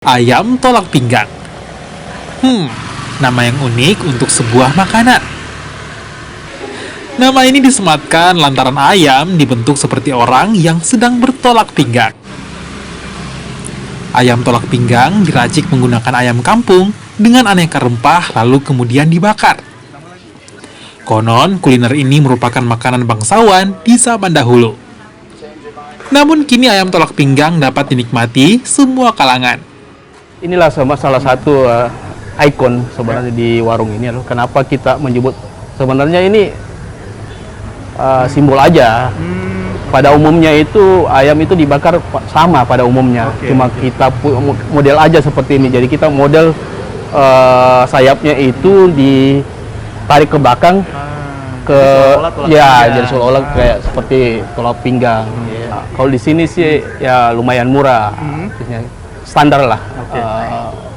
Ayam tolak pinggang. Nama yang unik untuk sebuah makanan. Nama ini disematkan lantaran ayam dibentuk seperti orang yang sedang bertolak pinggang. Ayam tolak pinggang diracik menggunakan ayam kampung dengan aneka rempah lalu kemudian dibakar. Konon, kuliner ini merupakan makanan bangsawan di zaman dahulu. Namun kini ayam tolak pinggang dapat dinikmati semua kalangan. Inilah salah satu ikon sebenarnya di warung ini. Kenapa kita menyebut sebenarnya ini simbol aja. Pada umumnya itu ayam itu dibakar sama pada umumnya. Cuma kita model aja seperti ini. Jadi kita model sayapnya itu ditarik ke belakang jadi seolah-olah kayak seperti tolak pinggang. Kalau di sini sih ya lumayan murah. Standar lah,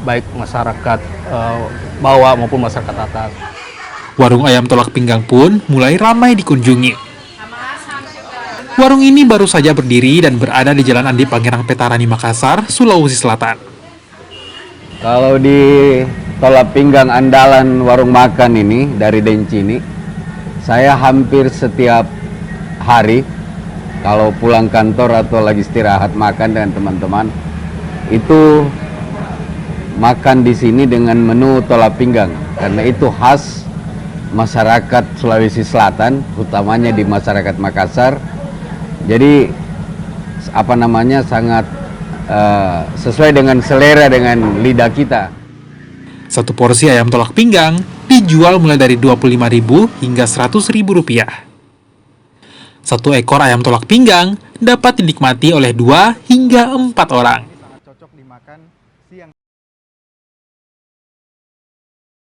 baik masyarakat bawah maupun masyarakat atas. Warung ayam tolak pinggang pun mulai ramai dikunjungi. Warung ini baru saja berdiri dan berada di Jalan Andi Pangerang Petarani, Makassar, Sulawesi Selatan. Kalau di tolak pinggang andalan warung makan ini dari Dencini, saya hampir setiap hari kalau pulang kantor atau lagi istirahat makan dengan teman-teman, itu makan di sini dengan menu tolak pinggang karena itu khas masyarakat Sulawesi Selatan, utamanya di masyarakat Makassar. Jadi sangat sesuai dengan selera dengan lidah kita. Satu porsi ayam tolak pinggang dijual mulai dari Rp25.000 hingga Rp100.000. Satu ekor ayam tolak pinggang dapat dinikmati oleh 2 hingga 4 orang. Cocok dimakan siang